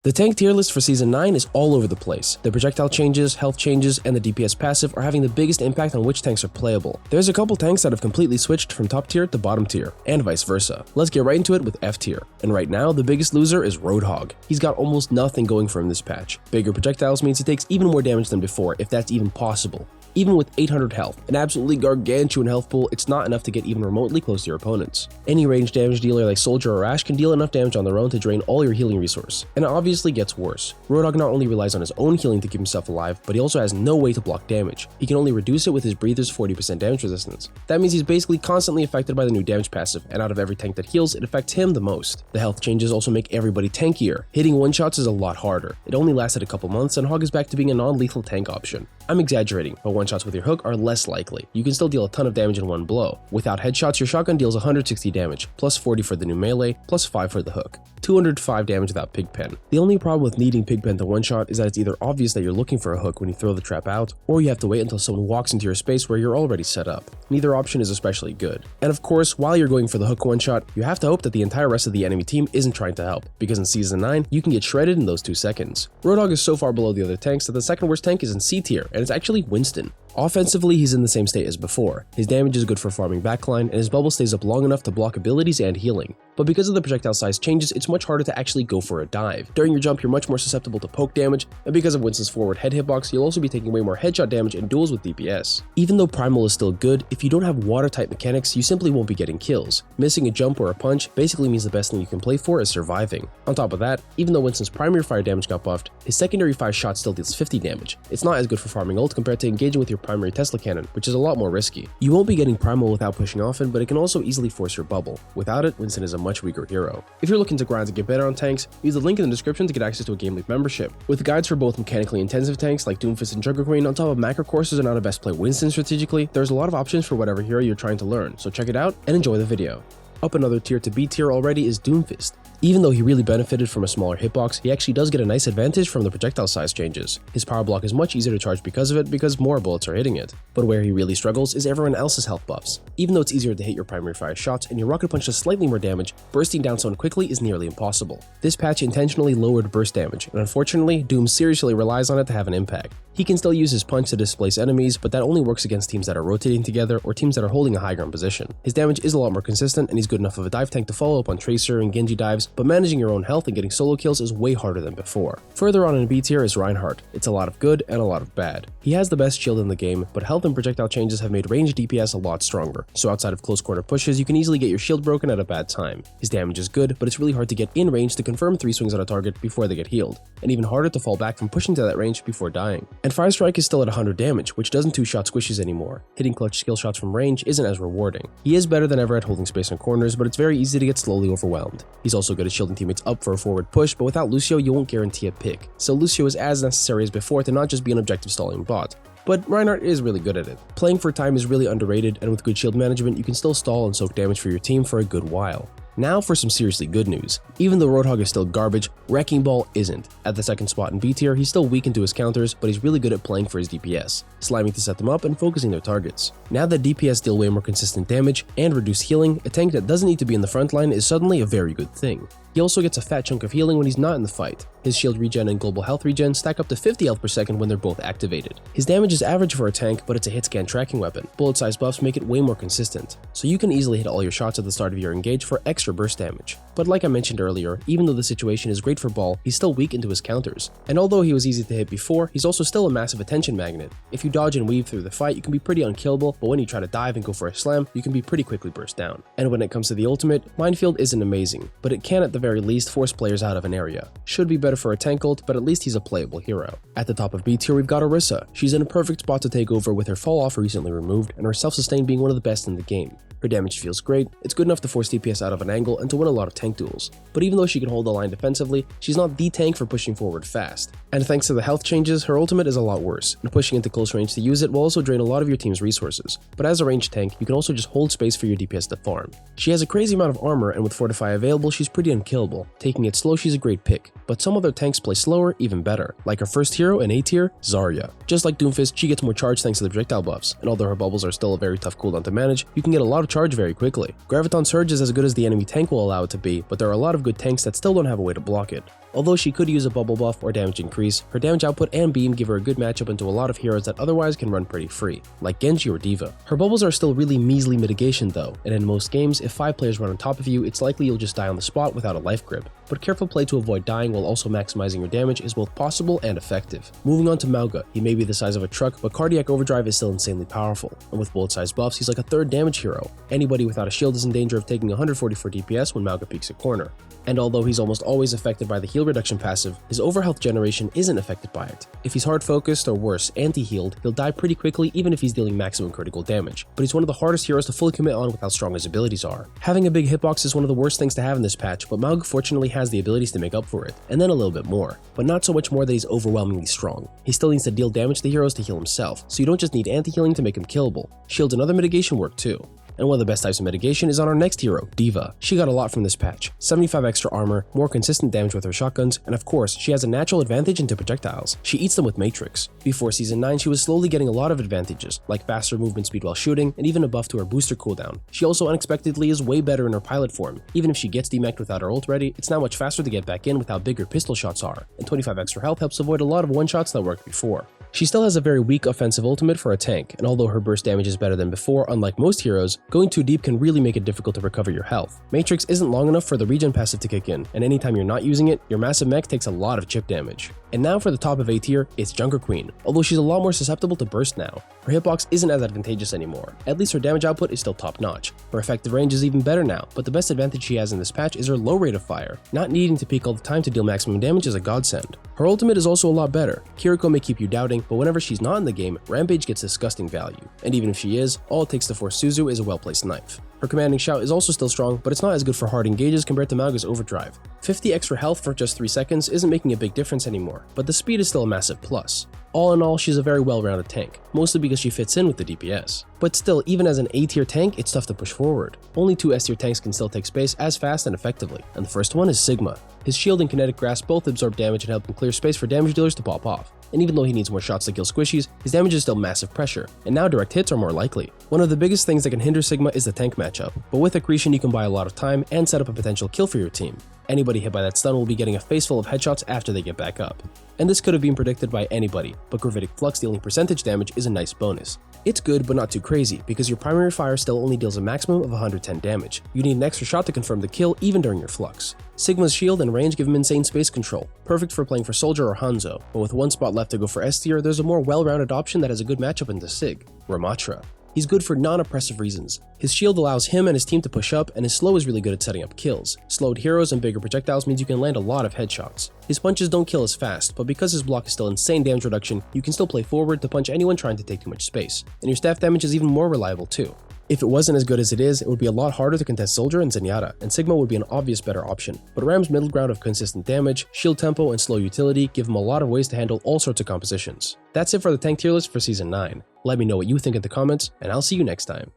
The tank tier list for Season 9 is all over the place. The projectile changes, health changes, and the DPS passive are having the biggest impact on which tanks are playable. There's a couple tanks that have completely switched from top tier to bottom tier, and vice versa. Let's get right into it with F tier. And right now, the biggest loser is Roadhog. He's got almost nothing going for him this patch. Bigger projectiles means he takes even more damage than before, if that's even possible. Even with 800 health, an absolutely gargantuan health pool, it's not enough to get even remotely close to your opponents. Any ranged damage dealer like Soldier or Ashe can deal enough damage on their own to drain all your healing resource, and it obviously gets worse. Roadhog not only relies on his own healing to keep himself alive, but he also has no way to block damage. He can only reduce it with his breather's 40% damage resistance. That means he's basically constantly affected by the new damage passive, and out of every tank that heals, it affects him the most. The health changes also make everybody tankier. Hitting one-shots is a lot harder. It only lasted a couple months, and Hog is back to being a non-lethal tank option. I'm exaggerating, but one-shots with your hook are less likely. You can still deal a ton of damage in one blow. Without headshots, your shotgun deals 160 damage, plus 40 for the new melee, plus 5 for the hook. 205 damage without Pigpen. The only problem with needing Pigpen to one-shot is that it's either obvious that you're looking for a hook when you throw the trap out, or you have to wait until someone walks into your space where you're already set up. Neither option is especially good. And of course, while you're going for the hook one-shot, you have to hope that the entire rest of the enemy team isn't trying to help, because in Season 9, you can get shredded in those 2 seconds. Roadhog is so far below the other tanks that the second worst tank is in C tier, and it's actually Winston. Offensively, he's in the same state as before. His damage is good for farming backline, and his bubble stays up long enough to block abilities and healing. But because of the projectile size changes, it's much harder to actually go for a dive. During your jump, you're much more susceptible to poke damage, and because of Winston's forward head hitbox, you'll also be taking way more headshot damage in duels with DPS. Even though Primal is still good, if you don't have water-type mechanics, you simply won't be getting kills. Missing a jump or a punch basically means the best thing you can play for is surviving. On top of that, even though Winston's primary fire damage got buffed, his secondary fire shot still deals 50 damage. It's not as good for farming ult compared to engaging with your primary Tesla cannon, which is a lot more risky. You won't be getting Primal without pushing often, but it can also easily force your bubble. Without it, Winston is a much weaker hero. If you're looking to grind to get better on tanks, use the link in the description to get access to a GameLeap membership. With guides for both mechanically intensive tanks like Doomfist and Jungle Queen, on top of macro courses on how to best play Winston strategically, there's a lot of options for whatever hero you're trying to learn, so check it out and enjoy the video. Up another tier to B tier already is Doomfist. Even though he really benefited from a smaller hitbox, he actually does get a nice advantage from the projectile size changes. His power block is much easier to charge because of it, because more bullets are hitting it. But where he really struggles is everyone else's health buffs. Even though it's easier to hit your primary fire shots and your rocket punch does slightly more damage, bursting down someone quickly is nearly impossible. This patch intentionally lowered burst damage, and unfortunately, Doom seriously relies on it to have an impact. He can still use his punch to displace enemies, but that only works against teams that are rotating together or teams that are holding a high ground position. His damage is a lot more consistent, and he's good enough of a dive tank to follow up on Tracer and Genji dives, but managing your own health and getting solo kills is way harder than before. Further on in B tier is Reinhardt. It's a lot of good and a lot of bad. He has the best shield in the game, but health and projectile changes have made ranged DPS a lot stronger, so outside of close quarter pushes, you can easily get your shield broken at a bad time. His damage is good, but it's really hard to get in range to confirm 3 swings on a target before they get healed, and even harder to fall back from pushing to that range before dying. And Fire Strike is still at 100 damage, which doesn't 2-shot squishes anymore. Hitting clutch skill shots from range isn't as rewarding. He is better than ever at holding space on corners, but it's very easy to get slowly overwhelmed. He's also good at shielding teammates up for a forward push, but without Lucio, you won't guarantee a pick. So Lucio is as necessary as before to not just be an objective stalling bot. But Reinhardt is really good at it. Playing for time is really underrated, and with good shield management, you can still stall and soak damage for your team for a good while. Now for some seriously good news. Even though Roadhog is still garbage, Wrecking Ball isn't. At the second spot in B tier, he's still weak into his counters, but he's really good at playing for his DPS, slamming to set them up and focusing their targets. Now that DPS deal way more consistent damage and reduce healing, a tank that doesn't need to be in the front line is suddenly a very good thing. He also gets a fat chunk of healing when he's not in the fight. His shield regen and global health regen stack up to 50 health per second when they're both activated. His damage is average for a tank, but it's a hit scan tracking weapon. Bullet size buffs make it way more consistent, so you can easily hit all your shots at the start of your engage for extra burst damage. But like I mentioned earlier, even though the situation is great for Ball, he's still weak into his counters. And although he was easy to hit before, he's also still a massive attention magnet. If you dodge and weave through the fight, you can be pretty unkillable, but when you try to dive and go for a slam, you can be pretty quickly burst down. And when it comes to the ultimate, Minefield isn't amazing, but it can at the very least force players out of an area. Should be better for a tank ult, but at least he's a playable hero. At the top of B tier, we've got Orisa. She's in a perfect spot to take over with her fall off recently removed, and her self-sustain being one of the best in the game. Her damage feels great, it's good enough to force DPS out of an angle and to win a lot of tank duels. But even though she can hold the line defensively, she's not the tank for pushing forward fast. And thanks to the health changes, her ultimate is a lot worse, and pushing into close range to use it will also drain a lot of your team's resources. But as a ranged tank, you can also just hold space for your DPS to farm. She has a crazy amount of armor, and with Fortify available, she's pretty unkillable. unkillable. Taking it slow, she's a great pick, but some other tanks play slower even better, like her first hero in A tier, Zarya. Just like Doomfist, she gets more charge thanks to the projectile buffs, and although her bubbles are still a very tough cooldown to manage, you can get a lot of charge very quickly. Graviton Surge is as good as the enemy tank will allow it to be, but there are a lot of good tanks that still don't have a way to block it. Although she could use a bubble buff or damage increase, her damage output and beam give her a good matchup into a lot of heroes that otherwise can run pretty free, like Genji or D.Va. Her bubbles are still really measly mitigation though, and in most games, if 5 players run on top of you, it's likely you'll just die on the spot without a life grip. But careful play to avoid dying while also maximizing your damage is both possible and effective. Moving on to Mauga, he may be the size of a truck, but Cardiac Overdrive is still insanely powerful, and with bullet size buffs, he's like a third damage hero. Anybody without a shield is in danger of taking 144 DPS when Mauga peeks a corner. And although he's almost always affected by the heal reduction passive, his overhealth generation isn't affected by it. If he's hard focused or worse, anti-healed, he'll die pretty quickly even if he's dealing maximum critical damage, but he's one of the hardest heroes to fully commit on with how strong his abilities are. Having a big hitbox is one of the worst things to have in this patch, but Mauga fortunately has the abilities to make up for it, and then a little bit more, but not so much more that he's overwhelmingly strong. He still needs to deal damage to the heroes to heal himself, so you don't just need anti-healing to make him killable. Shields and other mitigation work too. And one of the best types of mitigation is on our next hero, D.Va. She got a lot from this patch, 75 extra armor, more consistent damage with her shotguns, and of course, she has a natural advantage into projectiles. She eats them with Matrix. Before Season 9, she was slowly getting a lot of advantages, like faster movement speed while shooting, and even a buff to her booster cooldown. She also unexpectedly is way better in her pilot form. Even if she gets demeched without her ult ready, it's now much faster to get back in with how big her pistol shots are, and 25 extra health helps avoid a lot of one-shots that worked before. She still has a very weak offensive ultimate for a tank, and although her burst damage is better than before, unlike most heroes, going too deep can really make it difficult to recover your health. Matrix isn't long enough for the regen passive to kick in, and anytime you're not using it, your massive mech takes a lot of chip damage. And now for the top of A tier, it's Junker Queen, although she's a lot more susceptible to burst now. Her hitbox isn't as advantageous anymore, at least her damage output is still top notch. Her effective range is even better now, but the best advantage she has in this patch is her low rate of fire. Not needing to peek all the time to deal maximum damage is a godsend. Her ultimate is also a lot better. Kiriko may keep you doubting, but whenever she's not in the game, Rampage gets disgusting value. And even if she is, all it takes to force Suzu is a well-placed knife. Her commanding shout is also still strong, but it's not as good for hard engages compared to Mauga's overdrive. 50 extra health for just 3 seconds isn't making a big difference anymore, but the speed is still a massive plus. All in all, she's a very well-rounded tank, mostly because she fits in with the DPS. But still, even as an A-tier tank, it's tough to push forward. Only 2 S-tier tanks can still take space as fast and effectively, and the first one is Sigma. His shield and kinetic grasp both absorb damage and help him clear space for damage dealers to pop off. And even though he needs more shots to kill squishies, his damage is still massive pressure, and now direct hits are more likely. One of the biggest things that can hinder Sigma is the tank matchup, but with Accretion you can buy a lot of time and set up a potential kill for your team. Anybody hit by that stun will be getting a face full of headshots after they get back up. And this could have been predicted by anybody, but Gravitic Flux dealing percentage damage is a nice bonus. It's good but not too crazy, because your primary fire still only deals a maximum of 110 damage. You need an extra shot to confirm the kill even during your Flux. Sigma's shield and range give him insane space control, perfect for playing for Soldier or Hanzo, but with one spot left to go for S tier, there's a more well-rounded option that has a good matchup into Sig, Ramatra. He's good for non-oppressive reasons. His shield allows him and his team to push up, and his slow is really good at setting up kills. Slowed heroes and bigger projectiles means you can land a lot of headshots. His punches don't kill as fast, but because his block is still insane damage reduction, you can still play forward to punch anyone trying to take too much space. And your staff damage is even more reliable too. If it wasn't as good as it is, it would be a lot harder to contest Soldier and Zenyatta, and Sigma would be an obvious better option. But Ram's middle ground of consistent damage, shield tempo, and slow utility give him a lot of ways to handle all sorts of compositions. That's it for the tank tier list for Season 9. Let me know what you think in the comments, and I'll see you next time.